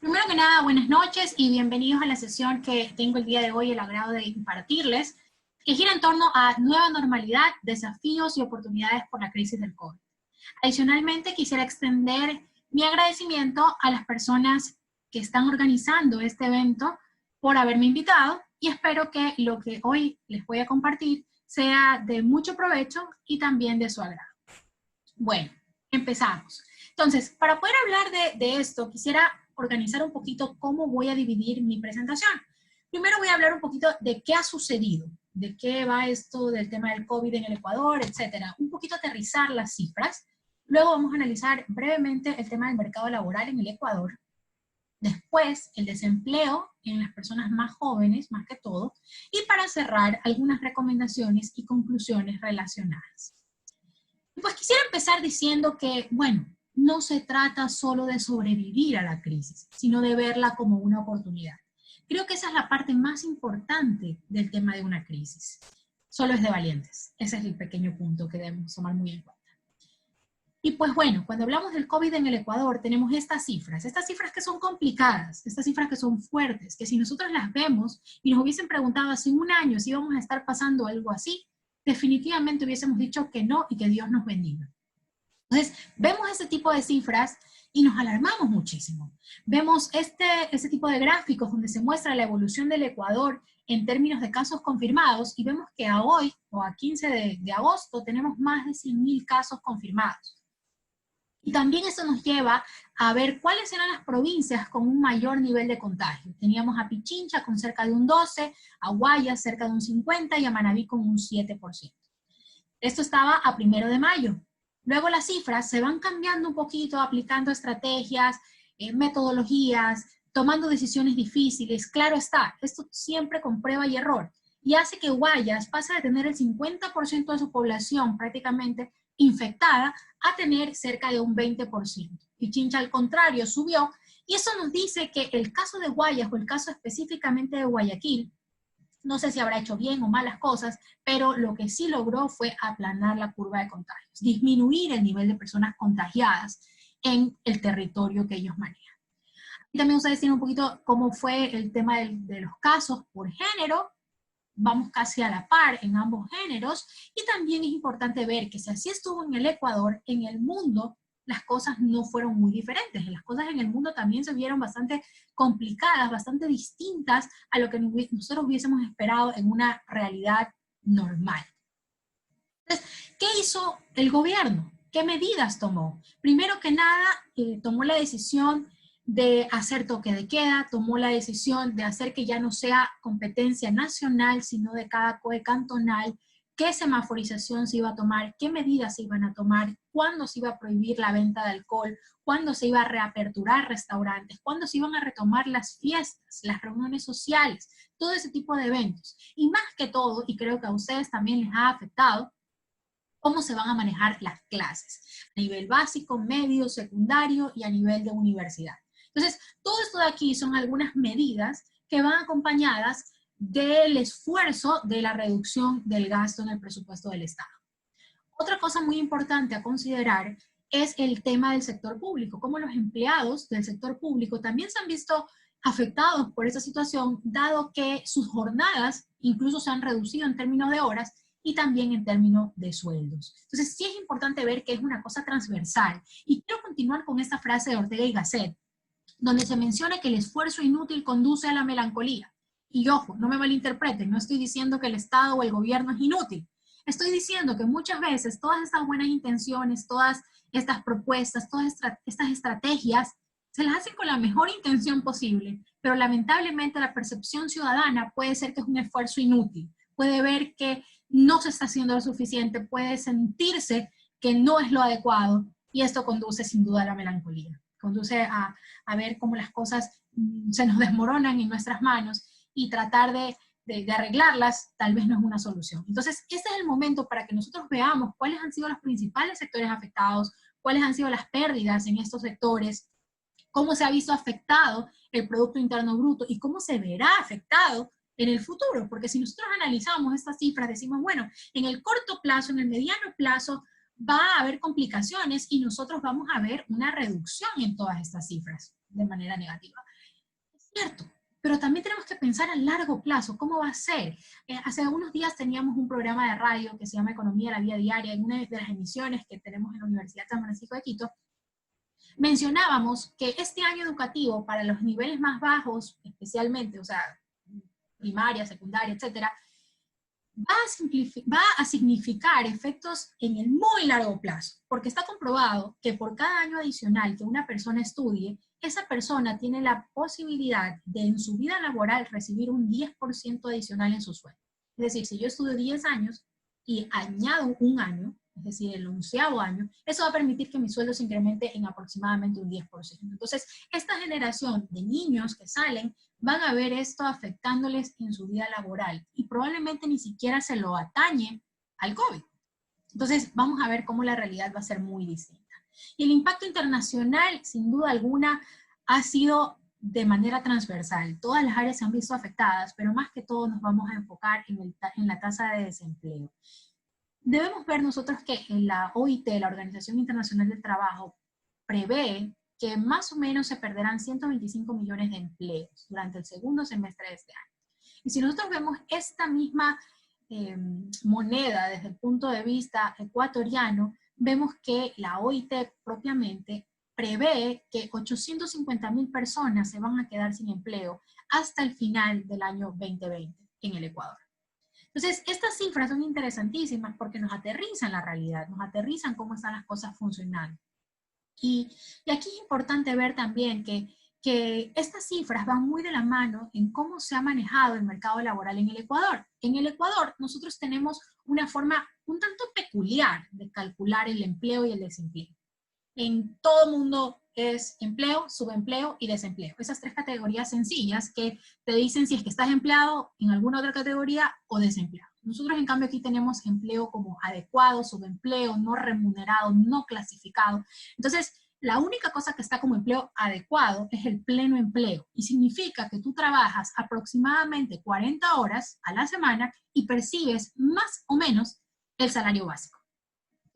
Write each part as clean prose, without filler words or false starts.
Primero que nada, buenas noches y bienvenidos a la sesión que tengo el día de hoy el agrado de impartirles, que gira en torno a nueva normalidad, desafíos y oportunidades por la crisis del COVID. Adicionalmente, quisiera extender mi agradecimiento a las personas que están organizando este evento por haberme invitado y espero que lo que hoy les voy a compartir sea de mucho provecho y también de su agrado. Bueno, empezamos. Entonces, para poder hablar de esto, quisiera organizar un poquito cómo voy a dividir mi presentación. Primero voy a hablar un poquito de qué ha sucedido, de qué va esto del tema del COVID en el Ecuador, etcétera. Un poquito aterrizar las cifras. Luego vamos a analizar brevemente el tema del mercado laboral en el Ecuador. Después, el desempleo en las personas más jóvenes, más que todo. Y para cerrar, algunas recomendaciones y conclusiones relacionadas. Pues quisiera empezar diciendo que, bueno, no se trata solo de sobrevivir a la crisis, sino de verla como una oportunidad. Creo que esa es la parte más importante del tema de una crisis. Solo es de valientes. Ese es el pequeño punto que debemos tomar muy en cuenta. Y pues bueno, cuando hablamos del COVID en el Ecuador, tenemos estas cifras que son complicadas, estas cifras que son fuertes, que si nosotros las vemos y nos hubiesen preguntado hace un año si íbamos a estar pasando algo así, definitivamente hubiésemos dicho que no y que Dios nos bendiga. Entonces, vemos ese tipo de cifras y nos alarmamos muchísimo. Vemos este tipo de gráficos donde se muestra la evolución del Ecuador en términos de casos confirmados y vemos que a hoy, o a 15 de agosto, tenemos más de 100.000 casos confirmados. Y también eso nos lleva a ver cuáles eran las provincias con un mayor nivel de contagio. Teníamos a Pichincha con cerca de un 12%, a Guayas cerca de un 50% y a Manabí con un 7%. Esto estaba a 1 de mayo. Luego las cifras se van cambiando un poquito, aplicando estrategias, metodologías, tomando decisiones difíciles. Claro está, esto siempre con prueba y error. Y hace que Guayas pase de tener el 50% de su población prácticamente infectada a tener cerca de un 20%. Pichincha, al contrario, subió. Y eso nos dice que el caso de Guayas, o el caso específicamente de Guayaquil, no sé si habrá hecho bien o malas cosas, pero lo que sí logró fue aplanar la curva de contagios, disminuir el nivel de personas contagiadas en el territorio que ellos manejan. Y también ustedes tienen un poquito cómo fue el tema de los casos por género. Vamos casi a la par en ambos géneros, y también es importante ver que si así estuvo en el Ecuador, en el mundo las cosas no fueron muy diferentes. Las cosas en el mundo también se vieron bastante complicadas, bastante distintas a lo que nosotros hubiésemos esperado en una realidad normal. Entonces, ¿qué hizo el gobierno? ¿Qué medidas tomó? Primero que nada, tomó la decisión de hacer toque de queda, tomó la decisión de hacer que ya no sea competencia nacional, sino de cada COE cantonal, qué semaforización se iba a tomar, qué medidas se iban a tomar, cuándo se iba a prohibir la venta de alcohol, cuándo se iba a reaperturar restaurantes, cuándo se iban a retomar las fiestas, las reuniones sociales, todo ese tipo de eventos. Y más que todo, y creo que a ustedes también les ha afectado, cómo se van a manejar las clases, a nivel básico, medio, secundario y a nivel de universidad. Entonces, todo esto de aquí son algunas medidas que van acompañadas del esfuerzo de la reducción del gasto en el presupuesto del Estado. Otra cosa muy importante a considerar es el tema del sector público, cómo los empleados del sector público también se han visto afectados por esta situación, dado que sus jornadas incluso se han reducido en términos de horas y también en términos de sueldos. Entonces sí es importante ver que es una cosa transversal. Y quiero continuar con esta frase de Ortega y Gasset, donde se menciona que el esfuerzo inútil conduce a la melancolía. Y ojo, no me malinterpreten, no estoy diciendo que el Estado o el gobierno es inútil. Estoy diciendo que muchas veces todas estas buenas intenciones, todas estas propuestas, todas estas estrategias, se las hacen con la mejor intención posible, pero lamentablemente la percepción ciudadana puede ser que es un esfuerzo inútil, puede ver que no se está haciendo lo suficiente, puede sentirse que no es lo adecuado, y esto conduce sin duda a la melancolía, conduce a ver cómo las cosas se nos desmoronan en nuestras manos, y tratar de arreglarlas tal vez no es una solución. Entonces, este es el momento para que nosotros veamos cuáles han sido los principales sectores afectados, cuáles han sido las pérdidas en estos sectores, cómo se ha visto afectado el Producto Interno Bruto y cómo se verá afectado en el futuro, porque si nosotros analizamos estas cifras, decimos, bueno, en el corto plazo, en el mediano plazo, va a haber complicaciones y nosotros vamos a ver una reducción en todas estas cifras de manera negativa. Cierto, pero también tenemos que pensar a largo plazo, ¿cómo va a ser? Hace unos días teníamos un programa de radio que se llama Economía de la Vida Diaria, en una de las emisiones que tenemos en la Universidad San Francisco de Quito, mencionábamos que este año educativo para los niveles más bajos, especialmente, o sea, primaria, secundaria, etcétera, va a significar efectos en el muy largo plazo, porque está comprobado que por cada año adicional que una persona estudie, esa persona tiene la posibilidad de en su vida laboral recibir un 10% adicional en su sueldo. Es decir, si yo estudio 10 años y añado un año, es decir, el 11º año, eso va a permitir que mi sueldo se incremente en aproximadamente un 10%. Entonces, esta generación de niños que salen van a ver esto afectándoles en su vida laboral y probablemente ni siquiera se lo atañe al COVID. Entonces, vamos a ver cómo la realidad va a ser muy distinta. Y el impacto internacional, sin duda alguna, ha sido de manera transversal. Todas las áreas se han visto afectadas, pero más que todo nos vamos a enfocar en la tasa de desempleo. Debemos ver nosotros que en la OIT, la Organización Internacional del Trabajo, prevé que más o menos se perderán 125 millones de empleos durante el segundo semestre de este año. Y si nosotros vemos esta misma moneda desde el punto de vista ecuatoriano, vemos que la OIT propiamente prevé que 850.000 personas se van a quedar sin empleo hasta el final del año 2020 en el Ecuador. Entonces, estas cifras son interesantísimas porque nos aterrizan la realidad, nos aterrizan cómo están las cosas funcionando. Y aquí es importante ver también que estas cifras van muy de la mano en cómo se ha manejado el mercado laboral en el Ecuador. En el Ecuador nosotros tenemos una forma un tanto peculiar de calcular el empleo y el desempleo. En todo el mundo es empleo, subempleo y desempleo. Esas tres categorías sencillas que te dicen si es que estás empleado en alguna otra categoría o desempleado. Nosotros en cambio aquí tenemos empleo como adecuado, subempleo, no remunerado, no clasificado. Entonces, la única cosa que está como empleo adecuado es el pleno empleo y significa que tú trabajas aproximadamente 40 horas a la semana y percibes más o menos el salario básico.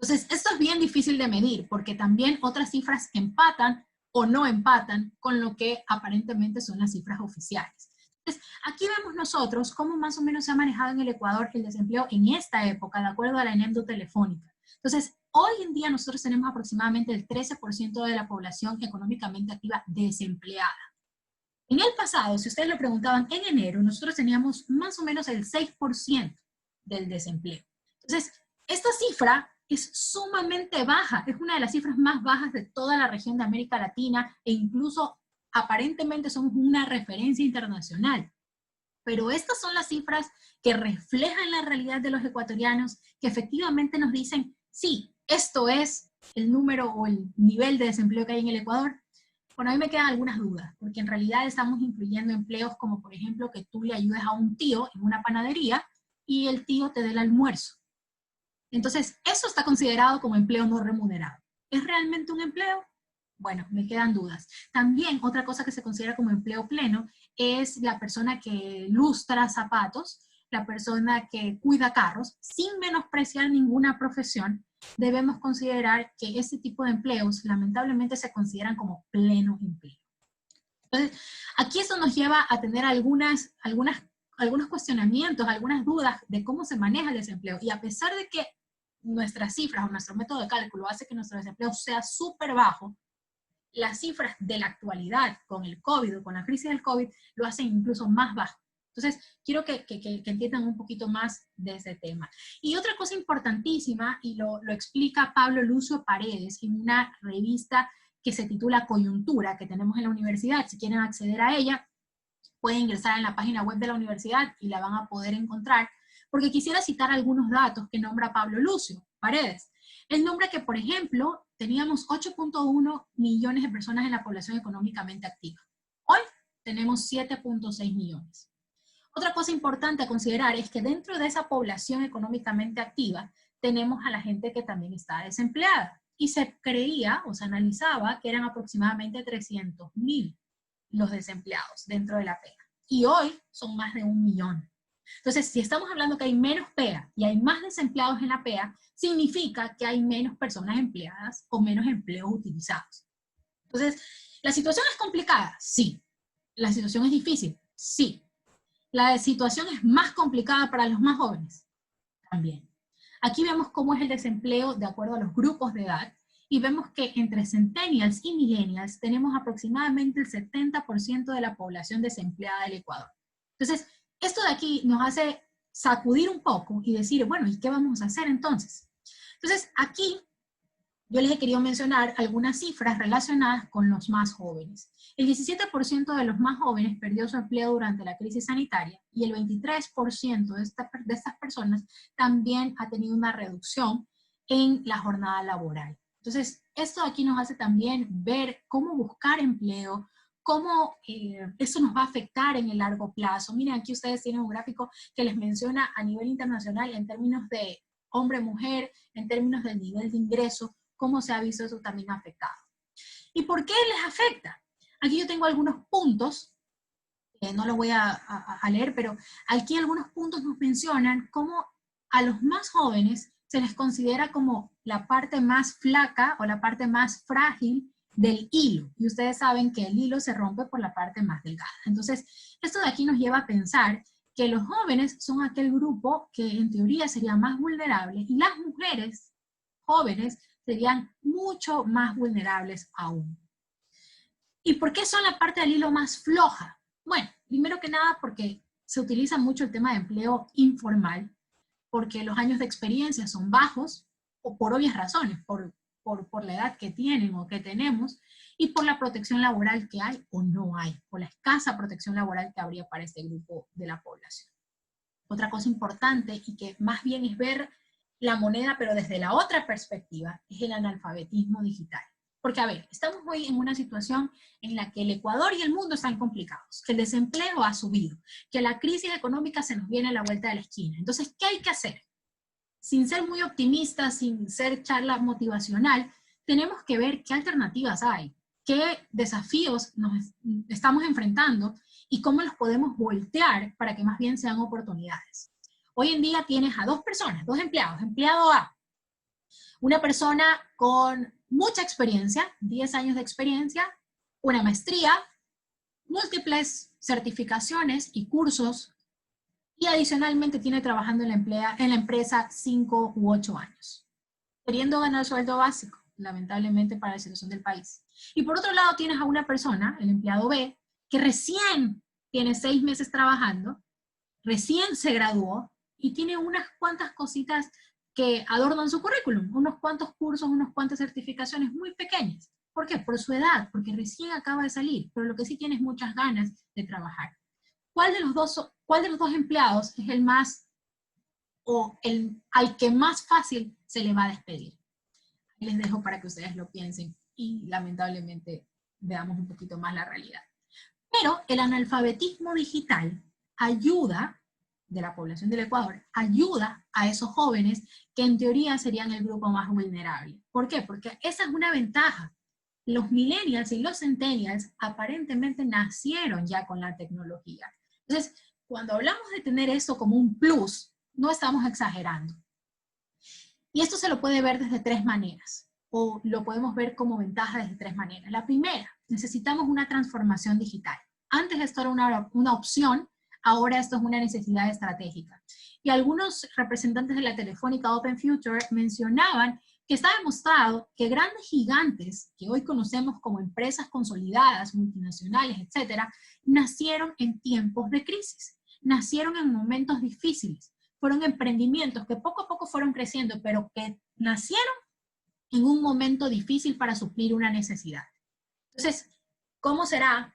Entonces, esto es bien difícil de medir porque también otras cifras empatan o no empatan con lo que aparentemente son las cifras oficiales. Entonces, aquí vemos nosotros cómo más o menos se ha manejado en el Ecuador el desempleo en esta época, de acuerdo a la ENEM telefónica. Entonces, hoy en día nosotros tenemos aproximadamente el 13% de la población económicamente activa desempleada. En el pasado, si ustedes lo preguntaban en enero, nosotros teníamos más o menos el 6% del desempleo. Entonces, esta cifra es sumamente baja, es una de las cifras más bajas de toda la región de América Latina e incluso aparentemente somos una referencia internacional. Pero estas son las cifras que reflejan la realidad de los ecuatorianos, que efectivamente nos dicen, sí, esto es el número o el nivel de desempleo que hay en el Ecuador. Bueno, a mí me quedan algunas dudas, porque en realidad estamos incluyendo empleos como, por ejemplo, que tú le ayudes a un tío en una panadería y el tío te dé el almuerzo. Entonces, eso está considerado como empleo no remunerado. ¿Es realmente un empleo? Bueno, me quedan dudas. También otra cosa que se considera como empleo pleno es la persona que lustra zapatos, la persona que cuida carros, sin menospreciar ninguna profesión. Debemos considerar que este tipo de empleos lamentablemente se consideran como pleno empleo. Entonces, aquí eso nos lleva a tener algunos cuestionamientos, algunas dudas de cómo se maneja el desempleo. Y a pesar de que nuestras cifras o nuestro método de cálculo hace que nuestro desempleo sea súper bajo, las cifras de la actualidad con el COVID o con la crisis del COVID lo hacen incluso más bajo. Entonces, quiero que entiendan un poquito más de ese tema. Y otra cosa importantísima, y lo explica Pablo Lucio Paredes en una revista que se titula Coyuntura, que tenemos en la universidad. Si quieren acceder a ella, pueden ingresar en la página web de la universidad y la van a poder encontrar, porque quisiera citar algunos datos que nombra Pablo Lucio Paredes. Él nombra que, por ejemplo, teníamos 8.1 millones de personas en la población económicamente activa. Hoy tenemos 7.6 millones. Otra cosa importante a considerar es que dentro de esa población económicamente activa tenemos a la gente que también está desempleada. Y se creía o se analizaba que eran aproximadamente 300.000 los desempleados dentro de la PEA. Y hoy son más de 1 millón. Entonces, si estamos hablando que hay menos PEA y hay más desempleados en la PEA, significa que hay menos personas empleadas o menos empleos utilizados. Entonces, ¿la situación es complicada? Sí. ¿La situación es difícil? Sí. ¿La situación es más complicada para los más jóvenes? También. Aquí vemos cómo es el desempleo de acuerdo a los grupos de edad y vemos que entre centennials y millennials tenemos aproximadamente el 70% de la población desempleada del Ecuador. Entonces, esto de aquí nos hace sacudir un poco y decir, bueno, ¿y qué vamos a hacer entonces? Entonces, aquí yo les he querido mencionar algunas cifras relacionadas con los más jóvenes. El 17% de los más jóvenes perdió su empleo durante la crisis sanitaria y el 23% de estas personas también ha tenido una reducción en la jornada laboral. Entonces, esto aquí nos hace también ver cómo buscar empleo, cómo eso nos va a afectar en el largo plazo. Miren, aquí ustedes tienen un gráfico que les menciona a nivel internacional en términos de hombre-mujer, en términos del nivel de ingreso, cómo se ha visto eso también afectado. ¿Y por qué les afecta? Aquí yo tengo algunos puntos, no los voy a leer, pero aquí algunos puntos nos mencionan cómo a los más jóvenes se les considera como la parte más flaca o la parte más frágil del hilo. Y ustedes saben que el hilo se rompe por la parte más delgada. Entonces, esto de aquí nos lleva a pensar que los jóvenes son aquel grupo que en teoría sería más vulnerable y las mujeres jóvenes serían mucho más vulnerables aún. ¿Y por qué son la parte del hilo más floja? Bueno, primero que nada porque se utiliza mucho el tema de empleo informal, porque los años de experiencia son bajos, o por obvias razones, por la edad que tienen o que tenemos, y por la protección laboral que hay o no hay, por la escasa protección laboral que habría para este grupo de la población. Otra cosa importante y que más bien es ver la moneda, pero desde la otra perspectiva, es el analfabetismo digital. Porque, a ver, estamos hoy en una situación en la que el Ecuador y el mundo están complicados, que el desempleo ha subido, que la crisis económica se nos viene a la vuelta de la esquina. Entonces, ¿qué hay que hacer? Sin ser muy optimistas, sin ser charla motivacional, tenemos que ver qué alternativas hay, qué desafíos nos estamos enfrentando y cómo los podemos voltear para que más bien sean oportunidades. Hoy en día tienes a dos personas, dos empleados. Empleado A, una persona con mucha experiencia, 10 años de experiencia, una maestría, múltiples certificaciones y cursos, y adicionalmente tiene trabajando en la empresa 5 u 8 años, queriendo ganar sueldo básico, lamentablemente para la situación del país. Y por otro lado tienes a una persona, el empleado B, que recién tiene 6 meses trabajando, recién se graduó y tiene unas cuantas cositas que adornan su currículum, unos cuantos cursos, unas cuantas certificaciones muy pequeñas. ¿Por qué? Por su edad, porque recién acaba de salir, pero lo que sí tiene es muchas ganas de trabajar. ¿Cuál de los dos empleados es el más, o al que más fácil se le va a despedir? Ahí les dejo para que ustedes lo piensen y lamentablemente veamos un poquito más la realidad. Pero el analfabetismo digital ayuda, de la población del Ecuador, ayuda a esos jóvenes que en teoría serían el grupo más vulnerable. ¿Por qué? Porque esa es una ventaja. Los millennials y los centennials aparentemente nacieron ya con la tecnología. Entonces, cuando hablamos de tener eso como un plus, no estamos exagerando. Y esto se lo puede ver desde 3 maneras, o lo podemos ver como ventaja desde 3 maneras. La primera, necesitamos una transformación digital. Antes esto era una opción, ahora esto es una necesidad estratégica. Y algunos representantes de la Telefónica Open Future mencionaban que está demostrado que grandes gigantes, que hoy conocemos como empresas consolidadas, multinacionales, etcétera, nacieron en tiempos de crisis, nacieron en momentos difíciles. Fueron emprendimientos que poco a poco fueron creciendo, pero que nacieron en un momento difícil para suplir una necesidad. Entonces, ¿cómo será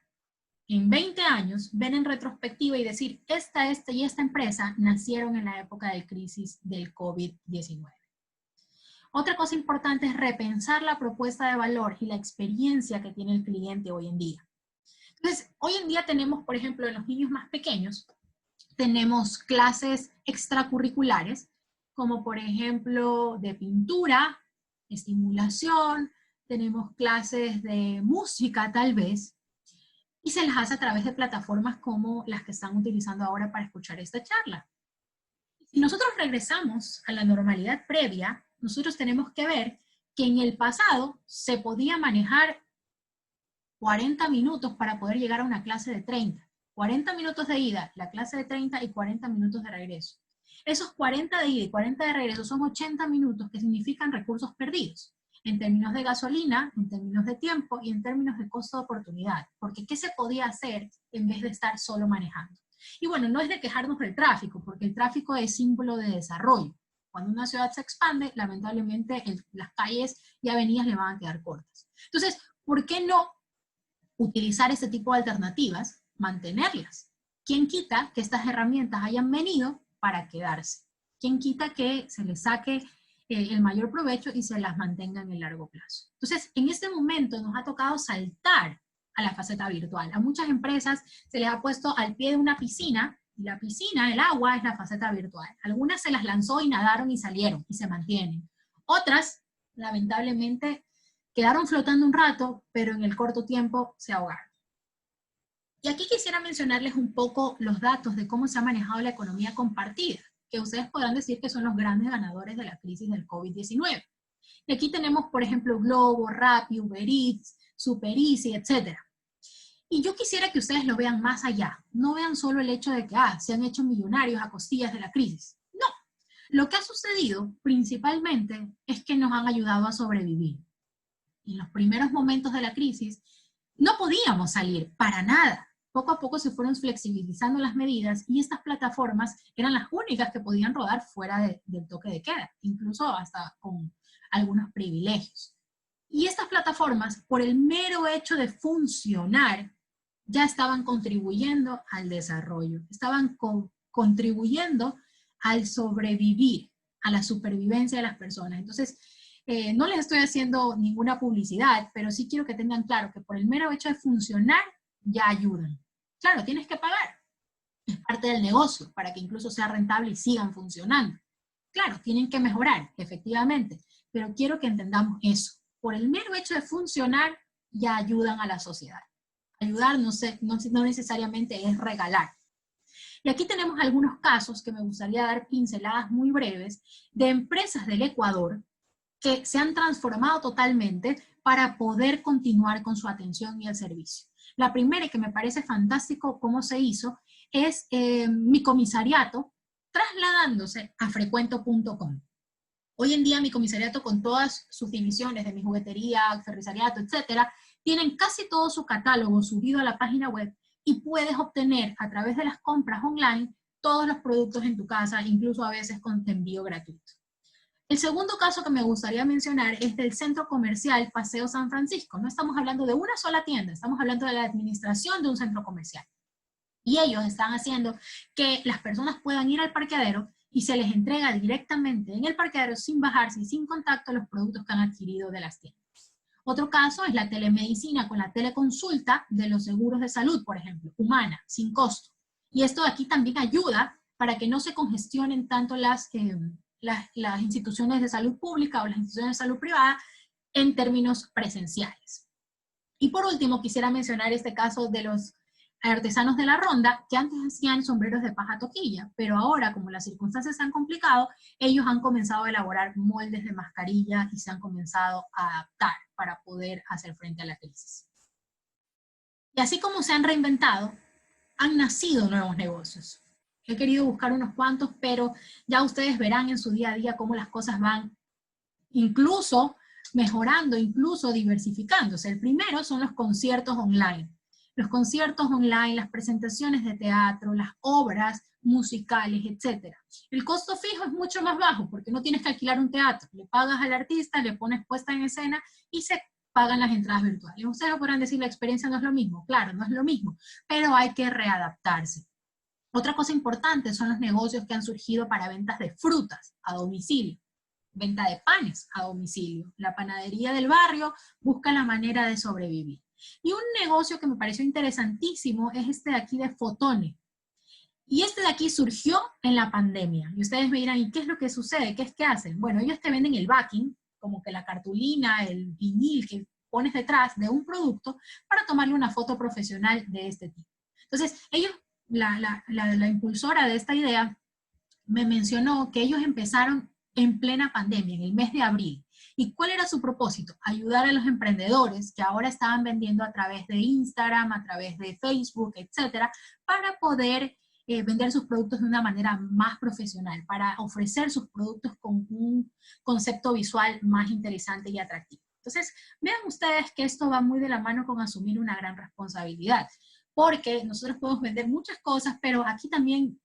en 20 años ver en retrospectiva y decir, esta y esta empresa nacieron en la época de crisis del COVID-19? Otra cosa importante es repensar la propuesta de valor y la experiencia que tiene el cliente hoy en día. Entonces, hoy en día tenemos, por ejemplo, en los niños más pequeños, tenemos clases extracurriculares, como por ejemplo de pintura, estimulación, tenemos clases de música tal vez, y se las hace a través de plataformas como las que están utilizando ahora para escuchar esta charla. Si nosotros regresamos a la normalidad previa, nosotros tenemos que ver que en el pasado se podía manejar 40 minutos para poder llegar a una clase de 30. 40 minutos de ida, la clase de 30 y 40 minutos de regreso. Esos 40 de ida y 40 de regreso son 80 minutos que significan recursos perdidos, en términos de gasolina, en términos de tiempo y en términos de costo de oportunidad. Porque ¿qué se podía hacer en vez de estar solo manejando? Y bueno, no es de quejarnos del tráfico, porque el tráfico es símbolo de desarrollo. Cuando una ciudad se expande, lamentablemente las calles y avenidas le van a quedar cortas. Entonces, ¿por qué no utilizar este tipo de alternativas, mantenerlas? ¿Quién quita que estas herramientas hayan venido para quedarse? ¿Quién quita que se les saque el mayor provecho y se las mantenga en el largo plazo? Entonces, en este momento nos ha tocado saltar a la faceta virtual. A muchas empresas se les ha puesto al pie de una piscina, y la piscina, el agua, es la faceta virtual. Algunas se las lanzó y nadaron y salieron y se mantienen. Otras, lamentablemente, quedaron flotando un rato, pero en el corto tiempo se ahogaron. Y aquí quisiera mencionarles un poco los datos de cómo se ha manejado la economía compartida, que ustedes podrán decir que son los grandes ganadores de la crisis del COVID-19. Y aquí tenemos, por ejemplo, Globo, Rappi, Uber Eats, Super Easy, etc. Y yo quisiera que ustedes lo vean más allá. No vean solo el hecho de que se han hecho millonarios a costillas de la crisis. No. Lo que ha sucedido principalmente es que nos han ayudado a sobrevivir. En los primeros momentos de la crisis no podíamos salir para nada. Poco a poco se fueron flexibilizando las medidas y estas plataformas eran las únicas que podían rodar fuera del toque de queda, incluso hasta con algunos privilegios. Y estas plataformas, por el mero hecho de funcionar, ya estaban contribuyendo al desarrollo, estaban contribuyendo al sobrevivir, a la supervivencia de las personas. Entonces, no les estoy haciendo ninguna publicidad, pero sí quiero que tengan claro que por el mero hecho de funcionar, ya ayudan. Claro, tienes que pagar. Es parte del negocio para que incluso sea rentable y sigan funcionando. Claro, tienen que mejorar, efectivamente, pero quiero que entendamos eso. Por el mero hecho de funcionar, ya ayudan a la sociedad. Ayudar no necesariamente es regalar. Y aquí tenemos algunos casos que me gustaría dar pinceladas muy breves de empresas del Ecuador que se han transformado totalmente para poder continuar con su atención y el servicio. La primera, y que me parece fantástico cómo se hizo, es Mi Comisariato, trasladándose a frecuento.com. Hoy en día Mi Comisariato, con todas sus divisiones de Mi Juguetería, Ferrisariato, etcétera, tienen casi todo su catálogo subido a la página web y puedes obtener a través de las compras online todos los productos en tu casa, incluso a veces con envío gratuito. El segundo caso que me gustaría mencionar es del Centro Comercial Paseo San Francisco. No estamos hablando de una sola tienda, estamos hablando de la administración de un centro comercial. Y ellos están haciendo que las personas puedan ir al parqueadero y se les entrega directamente en el parqueadero sin bajarse y sin contacto los productos que han adquirido de las tiendas. Otro caso es la telemedicina con la teleconsulta de los seguros de salud, por ejemplo, Humana, sin costo. Y esto aquí también ayuda para que no se congestionen tanto las instituciones de salud pública o las instituciones de salud privada en términos presenciales. Y por último, quisiera mencionar este caso de los artesanos de la Ronda, que antes hacían sombreros de paja toquilla, pero ahora, como las circunstancias se han complicado, ellos han comenzado a elaborar moldes de mascarilla y se han comenzado a adaptar para poder hacer frente a la crisis. Y así como se han reinventado, han nacido nuevos negocios. He querido buscar unos cuantos, pero ya ustedes verán en su día a día cómo las cosas van incluso mejorando, incluso diversificándose. El primero son los conciertos online. Los conciertos online, las presentaciones de teatro, las obras musicales, etc. El costo fijo es mucho más bajo porque no tienes que alquilar un teatro. Le pagas al artista, le pones puesta en escena y se pagan las entradas virtuales. Ustedes podrán decir la experiencia no es lo mismo. Claro, no es lo mismo, pero hay que readaptarse. Otra cosa importante son los negocios que han surgido para ventas de frutas a domicilio, venta de panes a domicilio. La panadería del barrio busca la manera de sobrevivir. Y un negocio que me pareció interesantísimo es este de aquí de Fotone. Y este de aquí surgió en la pandemia. Y ustedes me dirán, ¿y qué es lo que sucede? ¿Qué es que hacen? Bueno, ellos te venden el backing, como que la cartulina, el vinil que pones detrás de un producto para tomarle una foto profesional de este tipo. Entonces, ellos, la impulsora de esta idea me mencionó que ellos empezaron en plena pandemia, en el mes de abril. ¿Y cuál era su propósito? Ayudar a los emprendedores que ahora estaban vendiendo a través de Instagram, a través de Facebook, etcétera, para poder vender sus productos de una manera más profesional, para ofrecer sus productos con un concepto visual más interesante y atractivo. Entonces, vean ustedes que esto va muy de la mano con asumir una gran responsabilidad, porque nosotros podemos vender muchas cosas, pero aquí también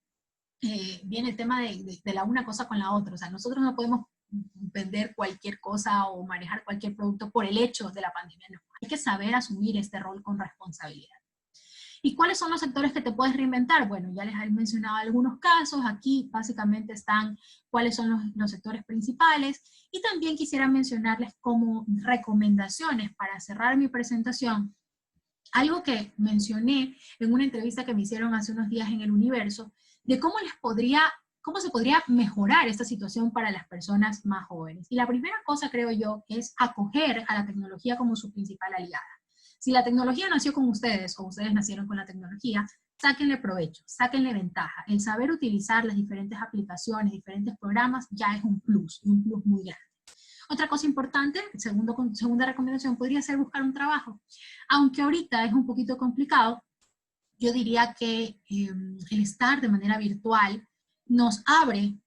viene el tema de la una cosa con la otra. O sea, nosotros no podemos vender cualquier cosa o manejar cualquier producto por el hecho de la pandemia. No, hay que saber asumir este rol con responsabilidad. ¿Y cuáles son los sectores que te puedes reinventar? Bueno, ya les he mencionado algunos casos. Aquí básicamente están cuáles son los sectores principales. Y también quisiera mencionarles como recomendaciones para cerrar mi presentación. Algo que mencioné en una entrevista que me hicieron hace unos días en El Universo, de cómo se podría mejorar esta situación para las personas más jóvenes. Y la primera cosa, creo yo, es acoger a la tecnología como su principal aliada. Si la tecnología nació con ustedes o ustedes nacieron con la tecnología, sáquenle provecho, sáquenle ventaja. El saber utilizar las diferentes aplicaciones, diferentes programas, ya es un plus, y un plus muy grande. Otra cosa importante, segunda recomendación, podría ser buscar un trabajo. Aunque ahorita es un poquito complicado, yo diría que el estar de manera virtual nos abre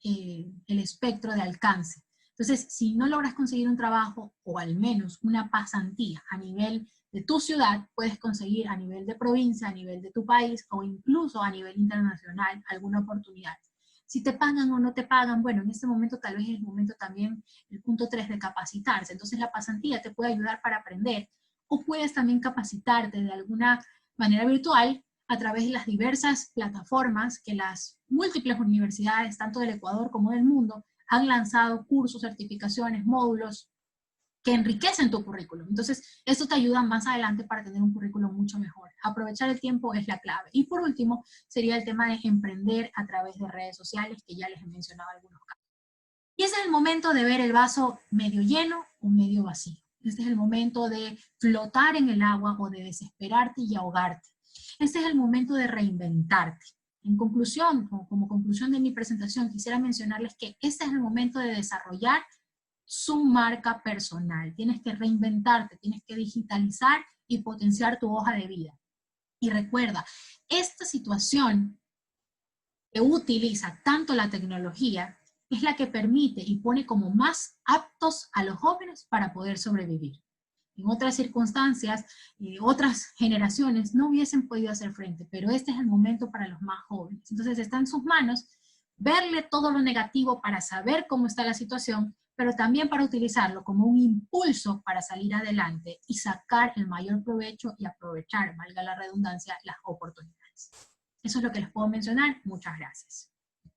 el espectro de alcance. Entonces, si no logras conseguir un trabajo o al menos una pasantía a nivel de tu ciudad, puedes conseguir a nivel de provincia, a nivel de tu país o incluso a nivel internacional alguna oportunidad. Si te pagan o no te pagan, bueno, en este momento tal vez es el momento también, el punto 3 de capacitarse. Entonces la pasantía te puede ayudar para aprender o puedes también capacitarte de alguna manera virtual a través de las diversas plataformas que las múltiples universidades, tanto del Ecuador como del mundo, han lanzado cursos, certificaciones, módulos que enriquecen tu currículum. Entonces, esto te ayuda más adelante para tener un currículum mucho mejor. Aprovechar el tiempo es la clave. Y por último, sería el tema de emprender a través de redes sociales, que ya les he mencionado algunos casos. Y ese es el momento de ver el vaso medio lleno o medio vacío. Este es el momento de flotar en el agua o de desesperarte y ahogarte. Este es el momento de reinventarte. En conclusión, o como conclusión de mi presentación, quisiera mencionarles que este es el momento de desarrollar su marca personal. Tienes que reinventarte, tienes que digitalizar y potenciar tu hoja de vida. Y recuerda, esta situación que utiliza tanto la tecnología es la que permite y pone como más aptos a los jóvenes para poder sobrevivir. En otras circunstancias, otras generaciones no hubiesen podido hacer frente, pero este es el momento para los más jóvenes. Entonces está en sus manos verle todo lo negativo para saber cómo está la situación, pero también para utilizarlo como un impulso para salir adelante y sacar el mayor provecho y aprovechar, valga la redundancia, las oportunidades. Eso es lo que les puedo mencionar. Muchas gracias.